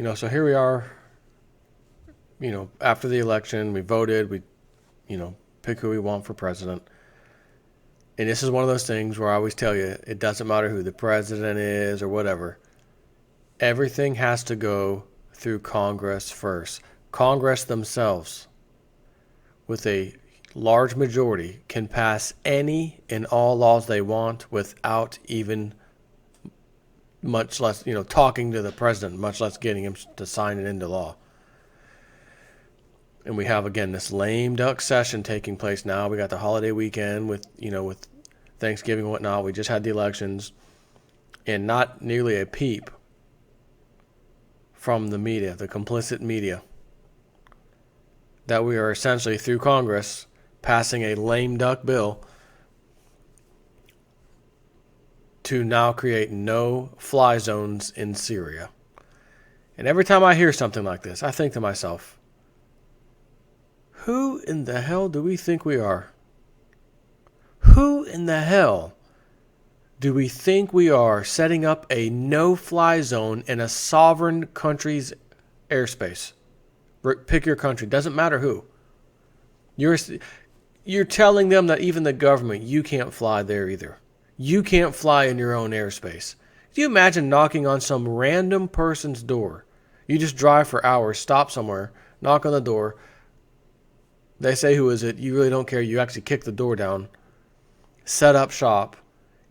So here we are, after the election, we voted, we, pick who we want for president. And this is one of those things where I always tell you, it doesn't matter who the president is or whatever. Everything has to go through Congress first. Congress themselves, with a large majority, can pass any and all laws they want without even, much less, talking to the president, much less getting him to sign it into law. And we have, again, this lame duck session taking place now. We got the holiday weekend with Thanksgiving and whatnot. We just had the elections, and not nearly a peep from the media, the complicit media, that we are essentially, through Congress, passing a lame duck bill to now create no-fly zones in Syria. And every time I hear something like this, I think to myself, who in the hell do we think we are? Who in the hell do we think we are, setting up a no-fly zone in a sovereign country's airspace? Pick your country. Doesn't matter who. You're telling them that even the government, you can't fly there either. You can't fly in your own airspace. Can you imagine knocking on some random person's door? You just drive for hours, stop somewhere, knock on the door. They say, who is it? You really don't care. You actually kick the door down, set up shop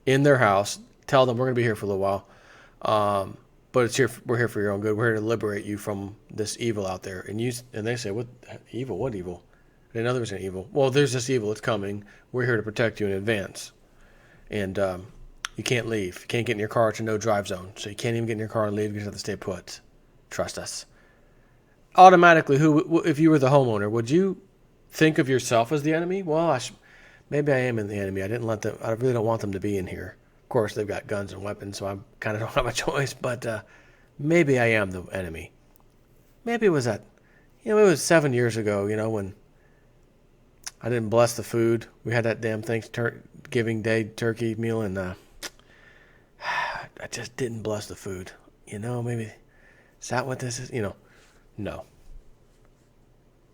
in their house, tell them we're going to be here for a little while. But we're here for your own good. We're here to liberate you from this evil out there. And they say, what evil? What evil? They know there's an evil. Well, there's this evil. It's coming. We're here to protect you in advance. And you can't leave. You can't get in your car. It's a no-drive zone. So you can't even get in your car and leave. You just have to stay put. Trust us. Automatically, if you were the homeowner, would you think of yourself as the enemy? Well, maybe I am in the enemy. I really don't want them to be in here. Of course, they've got guns and weapons, so I kind of don't have a choice. But maybe I am the enemy. Maybe it was it was 7 years ago, when I didn't bless the food. We had that damn Thanksgiving Day turkey meal, and I just didn't bless the food. Maybe is that what this is? No.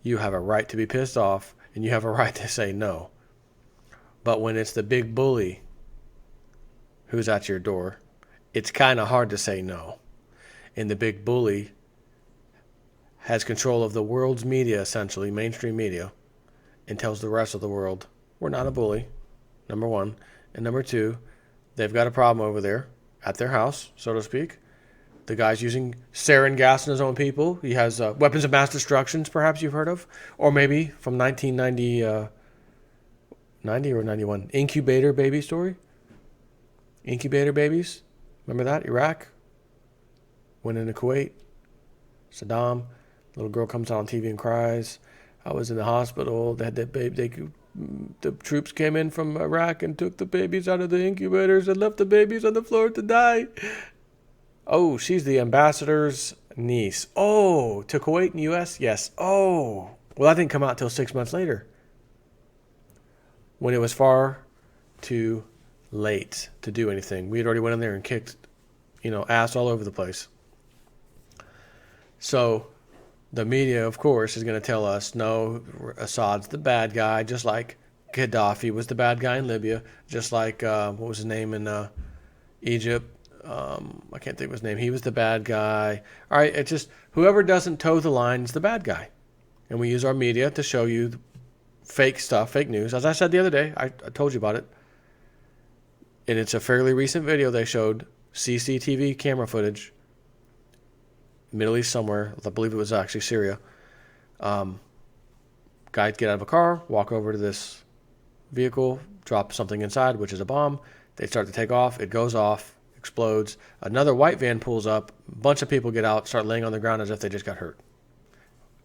You have a right to be pissed off, and you have a right to say no. But when it's the big bully who's at your door, it's kind of hard to say no. And the big bully has control of the world's media, essentially, mainstream media, and tells the rest of the world, we're not a bully, number one. And number two, they've got a problem over there at their house, so to speak. The guy's using sarin gas in his own people. He has weapons of mass destruction, perhaps you've heard of. Or maybe from 1990 90 or 91, incubator baby story. Incubator babies. Remember that? Iraq. Went into Kuwait. Saddam. Little girl comes out on TV and cries. I was in the hospital. They had that baby. The troops came in from Iraq and took the babies out of the incubators and left the babies on the floor to die. Oh, she's the ambassador's niece. Oh, to Kuwait and U.S.? Yes. Oh. Well, that didn't come out till 6 months later, when it was far too late to do anything. We had already went in there and kicked, ass all over the place. So the media, of course, is going to tell us, no, Assad's the bad guy, just like Gaddafi was the bad guy in Libya, just like, what was his name in Egypt? I can't think of his name. He was the bad guy. All right, it's just whoever doesn't toe the line is the bad guy. And we use our media to show you fake stuff, fake news. As I said the other day, I told you about it. And it's a fairly recent video they showed, CCTV camera footage, Middle East somewhere. I believe it was actually Syria. Guys get out of a car, walk over to this vehicle, drop something inside, which is a bomb. They start to take off. It goes off, explodes. Another white van pulls up. A bunch of people get out, start laying on the ground as if they just got hurt.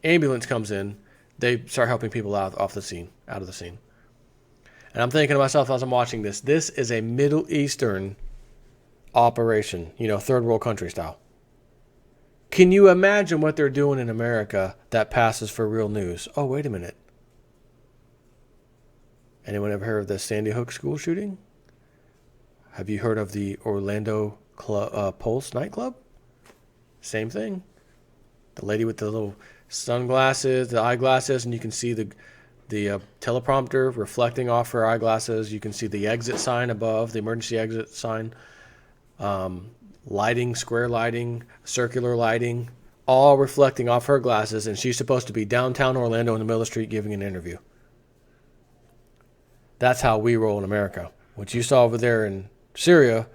Ambulance comes in. They start helping people out of the scene. And I'm thinking to myself as I'm watching this, this is a Middle Eastern operation, third world country style. Can you imagine what they're doing in America that passes for real news? Oh, wait a minute. Anyone ever heard of the Sandy Hook school shooting? Have you heard of the Orlando Pulse nightclub? Same thing. The lady with the little sunglasses, the eyeglasses, and you can see the teleprompter reflecting off her eyeglasses. You can see the exit sign above, the emergency exit sign. Lighting, square lighting, circular lighting, all reflecting off her glasses, and she's supposed to be downtown Orlando in the middle of the street giving an interview. That's how we roll in America. What you saw over there in Syria,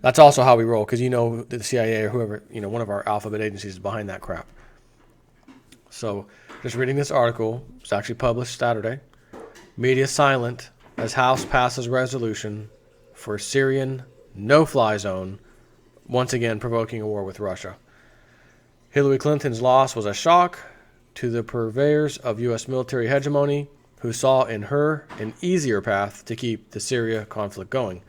that's also how we roll, because the CIA or whoever, one of our alphabet agencies is behind that crap. So, just reading this article, it's actually published Saturday. Media silent as House passes resolution for Syrian no-fly zone, once again provoking a war with Russia. Hillary Clinton's loss was a shock to the purveyors of U.S. military hegemony, who saw in her an easier path to keep the Syria conflict going.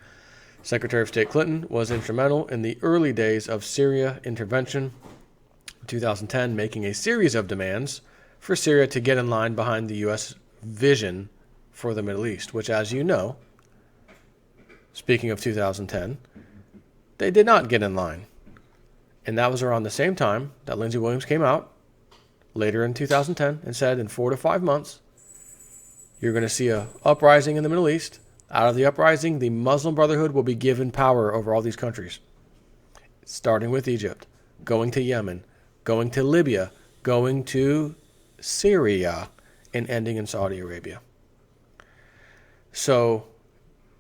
Secretary of State Clinton was instrumental in the early days of Syria intervention in 2010, making a series of demands for Syria to get in line behind the U.S. vision for the Middle East, which, as you know, speaking of 2010, they did not get in line. And that was around the same time that Lindsey Williams came out later in 2010 and said in 4 to 5 months, you're going to see an uprising in the Middle East. Out of the uprising, the Muslim Brotherhood will be given power over all these countries, starting with Egypt, going to Yemen, going to Libya, going to Syria, and ending in Saudi Arabia. So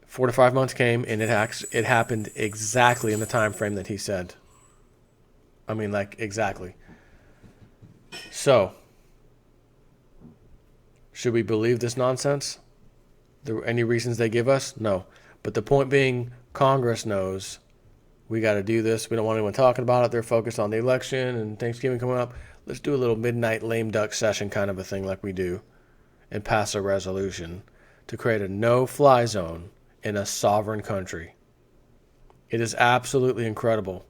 4 to 5 months came, and it happened exactly in the time frame that he said. I mean, like, exactly. So, should we believe this nonsense? Any reasons they give us? No. But the point being, Congress knows we got to do this. We don't want anyone talking about it. They're focused on the election and Thanksgiving coming up. Let's do a little midnight lame duck session kind of a thing like we do and pass a resolution to create a no-fly zone in a sovereign country. It is absolutely incredible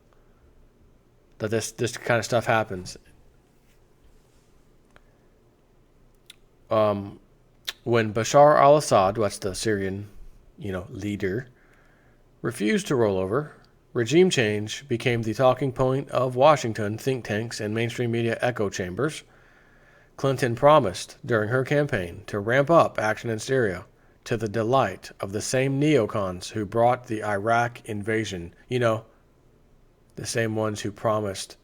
that this kind of stuff happens. When Bashar al-Assad, that's the Syrian, leader, refused to roll over, regime change became the talking point of Washington think tanks and mainstream media echo chambers. Clinton promised during her campaign to ramp up action in Syria, to the delight of the same neocons who brought the Iraq invasion. The same ones who promised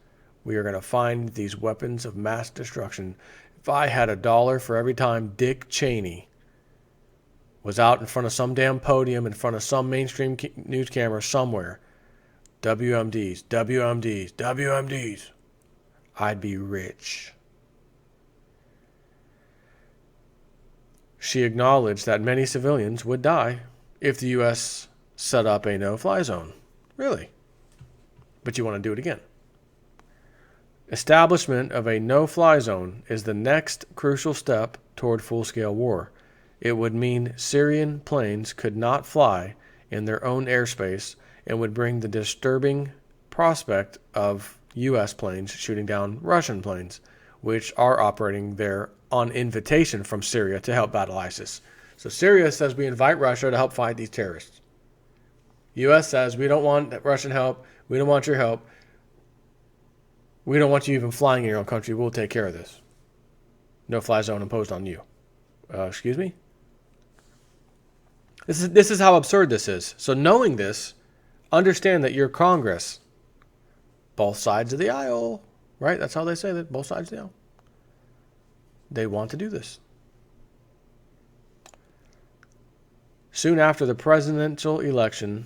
we are going to find these weapons of mass destruction. If I had $1 for every time Dick Cheney was out in front of some damn podium, in front of some mainstream news camera somewhere, WMDs, WMDs, WMDs, I'd be rich. She acknowledged that many civilians would die if the U.S. set up a no-fly zone. Really? But you want to do it again. Establishment of a no-fly zone is the next crucial step toward full-scale war. It would mean Syrian planes could not fly in their own airspace and would bring the disturbing prospect of U.S. planes shooting down Russian planes, which are operating there on invitation from Syria to help battle ISIS. So Syria says we invite Russia to help fight these terrorists. U.S. says we don't want Russian help. We don't want your help. We don't want you even flying in your own country. We'll take care of this. No-fly zone imposed on you. Excuse me? This is how absurd this is. So knowing this, understand that your Congress, both sides of the aisle, right? That's how they say that, both sides of the aisle. They want to do this. Soon after the presidential election,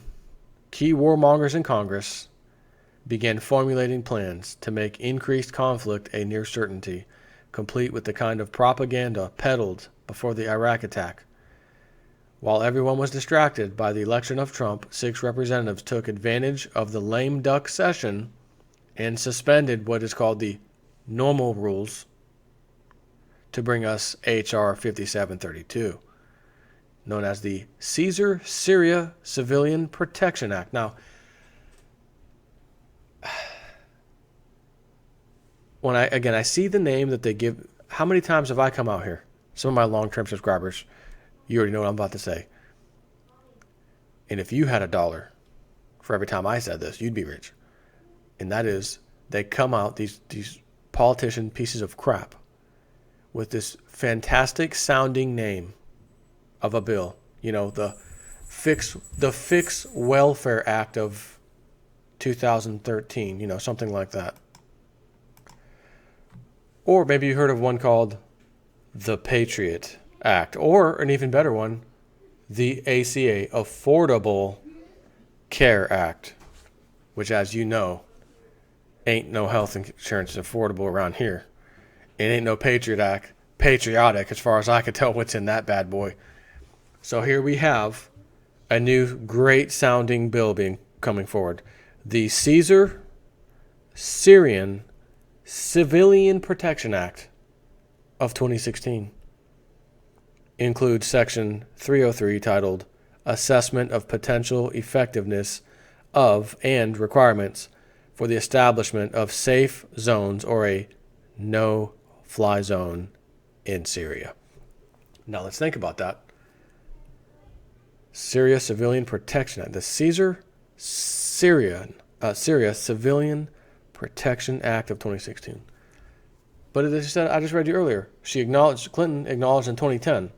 key warmongers in Congress began formulating plans to make increased conflict a near certainty, complete with the kind of propaganda peddled before the Iraq attack. While everyone was distracted by the election of Trump, 6 representatives took advantage of the lame duck session and suspended what is called the normal rules to bring us H.R. 5732, known as the Caesar Syria Civilian Protection Act. Now, when I see the name that they give, how many times have I come out here? Some of my long-term subscribers, you already know what I'm about to say. And if you had $1 for every time I said this, you'd be rich. And that is, they come out, these politician pieces of crap with this fantastic sounding name of a bill. You know, the Fix Welfare Act of 2013, you know, something like that. Or maybe you heard of one called the Patriot Act, or an even better one, the ACA, Affordable Care Act, which, as you know, ain't no health insurance affordable around here. It ain't no Patriot Act, patriotic, as far as I could tell what's in that bad boy. So here we have a new great sounding bill coming forward. The Syrian Civilian Protection Act of 2016 includes Section 303 titled Assessment of Potential Effectiveness of and Requirements for the Establishment of Safe Zones or a No-Fly Zone in Syria. Now let's think about that. Syria Civilian Protection Act. The Syria Civilian Protection Act of 2016. But as I said, I just read you earlier, Clinton acknowledged in 2010,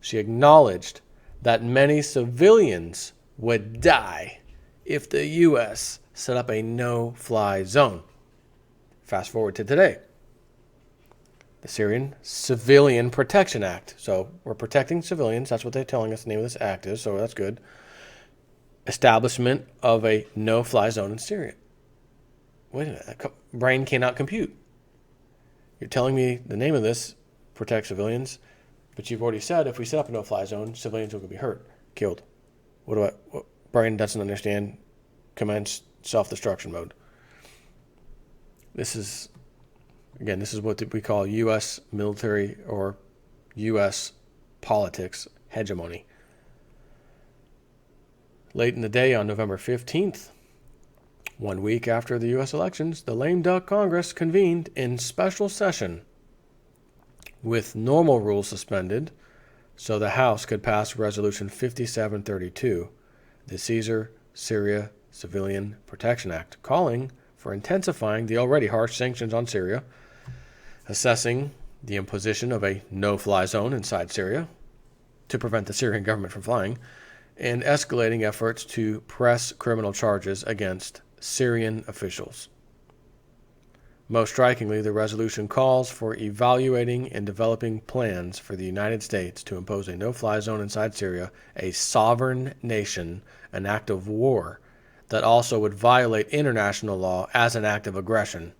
she acknowledged that many civilians would die if the U.S. set up a no-fly zone. Fast forward to today. The Syrian Civilian Protection Act. So we're protecting civilians. That's what they're telling us the name of this act is, so that's good. Establishment of a no-fly zone in Syria. Wait a minute. Brain cannot compute. You're telling me the name of this protects civilians, but you've already said if we set up a no-fly zone, civilians will be hurt, killed. What brain doesn't understand? Commence self-destruction mode. This is what we call U.S. military or U.S. politics hegemony. Late in the day on November 15th, 1 week after the U.S. elections, the lame duck Congress convened in special session with normal rules suspended so the House could pass Resolution 5732, the Syria Civilian Protection Act, calling for intensifying the already harsh sanctions on Syria, assessing the imposition of a no-fly zone inside Syria to prevent the Syrian government from flying, and escalating efforts to press criminal charges against Syrian officials. Most strikingly, the resolution calls for evaluating and developing plans for the United States to impose a no-fly zone inside Syria, a sovereign nation, an act of war that also would violate international law as an act of aggression.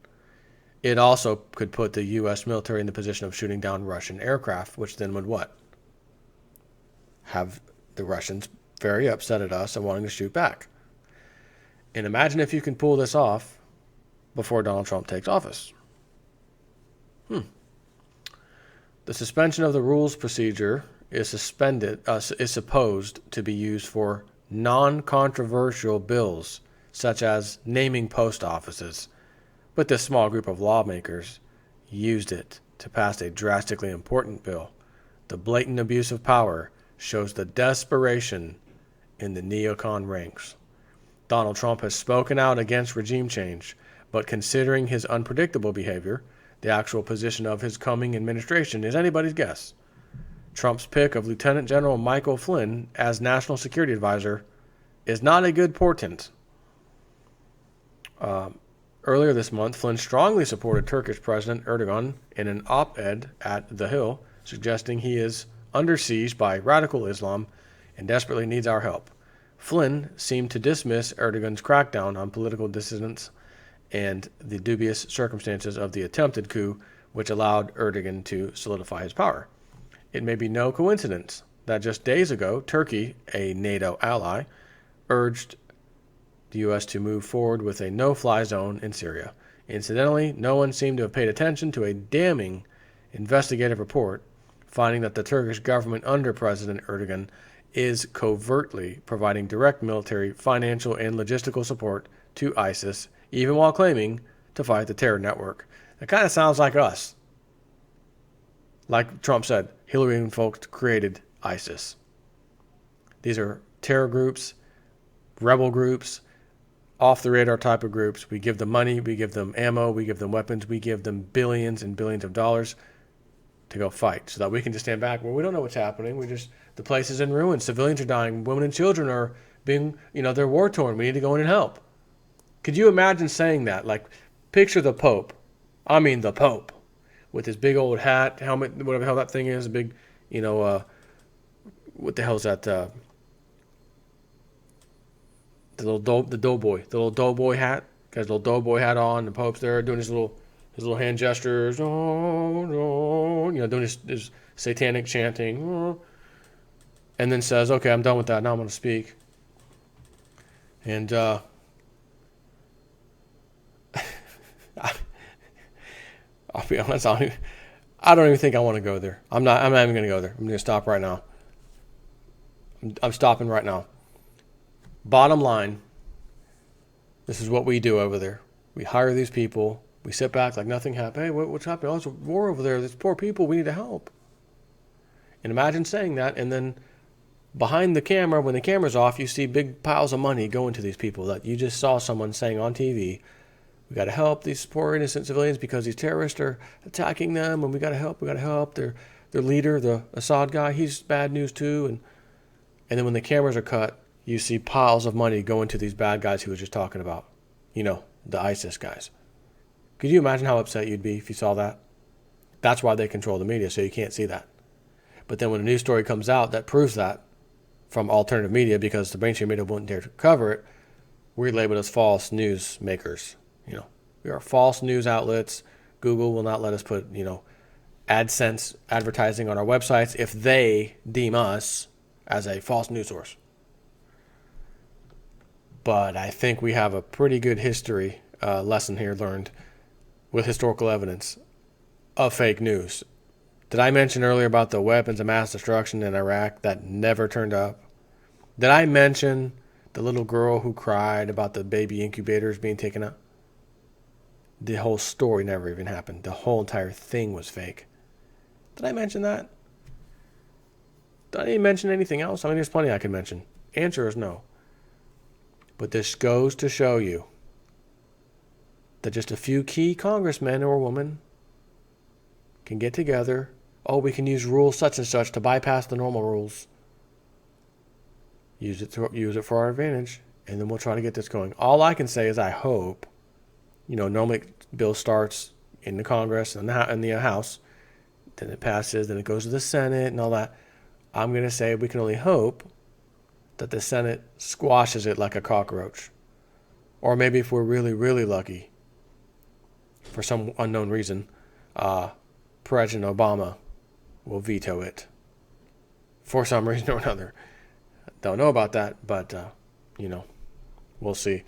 It also could put the U.S. military in the position of shooting down Russian aircraft, which then would what? Have the Russians very upset at us and wanting to shoot back. And imagine if you can pull this off before Donald Trump takes office. The suspension of the rules procedure is supposed to be used for non-controversial bills, such as naming post offices. But this small group of lawmakers used it to pass a drastically important bill. The blatant abuse of power shows the desperation in the neocon ranks. Donald Trump has spoken out against regime change, but considering his unpredictable behavior, the actual position of his coming administration is anybody's guess. Trump's pick of Lieutenant General Michael Flynn as National Security Advisor is not a good portent. Earlier this month, Flynn strongly supported Turkish President Erdogan in an op-ed at The Hill, suggesting he is under siege by radical Islam and desperately needs our help. Flynn seemed to dismiss Erdogan's crackdown on political dissidents and the dubious circumstances of the attempted coup, which allowed Erdogan to solidify his power. It may be no coincidence that just days ago, Turkey, a NATO ally, urged the U.S. to move forward with a no-fly zone in Syria. Incidentally, no one seemed to have paid attention to a damning investigative report finding that the Turkish government under President Erdogan is covertly providing direct military, financial, and logistical support to ISIS, even while claiming to fight the terror network. That kind of sounds like us. Like Trump said, Hillary and folks created ISIS. These are terror groups, rebel groups, off the radar type of groups. We give them money, we give them ammo, we give them weapons, we give them billions and billions of dollars to go fight so that we can just stand back. Well, we don't know what's happening. The place is in ruins. Civilians are dying. Women and children are being, they're war torn. We need to go in and help. Could you imagine saying that? Like, picture the Pope. I mean, the Pope with his big old hat, helmet, whatever the hell that thing is, a big, what the hell is that? The little doughboy hat. Got his little doughboy hat on. The Pope's there doing his little hand gestures. Oh, no, doing his satanic chanting. And then says, okay, I'm done with that. Now I'm going to speak. And I'll be honest, I don't even think I want to go there. I'm not even going to go there. I'm going to stop right now. I'm stopping right now. Bottom line, this is what we do over there. We hire these people. We sit back like nothing happened. Hey, what's happening? Oh, there's a war over there. There's poor people. We need to help. And imagine saying that, and then behind the camera, when the camera's off, you see big piles of money going to these people that you just saw someone saying on TV, we got to help these poor innocent civilians because these terrorists are attacking them, and we got to help. Their leader, the Assad guy, he's bad news too. And then when the cameras are cut, you see piles of money going to these bad guys he was just talking about. The ISIS guys. Could you imagine how upset you'd be if you saw that? That's why they control the media, so you can't see that. But then when a news story comes out that proves that from alternative media, because the mainstream media wouldn't dare to cover it, we're labeled as false news makers. We are false news outlets. Google will not let us put, AdSense advertising on our websites if they deem us as a false news source. But I think we have a pretty good history lesson here learned with historical evidence of fake news. Did I mention earlier about the weapons of mass destruction in Iraq that never turned up? Did I mention the little girl who cried about the baby incubators being taken out? The whole story never even happened. The whole entire thing was fake. Did I mention that? Did I even mention anything else? I mean, there's plenty I can mention. Answer is no. But this goes to show you that just a few key congressmen or women can get together. Oh, we can use rules such and such to bypass the normal rules. Use it for our advantage, and then we'll try to get this going. All I can say is I hope, normally bill starts in the Congress and in the House, then it passes, then it goes to the Senate and all that. I'm going to say we can only hope that the Senate squashes it like a cockroach. Or maybe if we're really, really lucky, for some unknown reason, President Obama will veto it for some reason or another. Don't know about that, but, we'll see.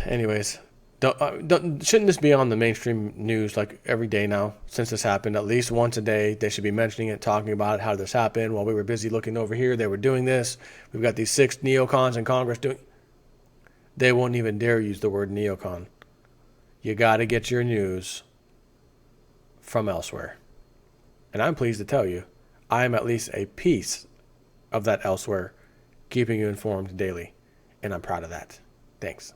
Anyways, shouldn't this be on the mainstream news like every day now since this happened? At least once a day, they should be mentioning it, talking about it, how this happened. While we were busy looking over here, they were doing this. We've got these 6 neocons in Congress doing. They won't even dare use the word neocon. You got to get your news from elsewhere. And I'm pleased to tell you, I am at least a piece of that elsewhere, keeping you informed daily. And I'm proud of that. Thanks.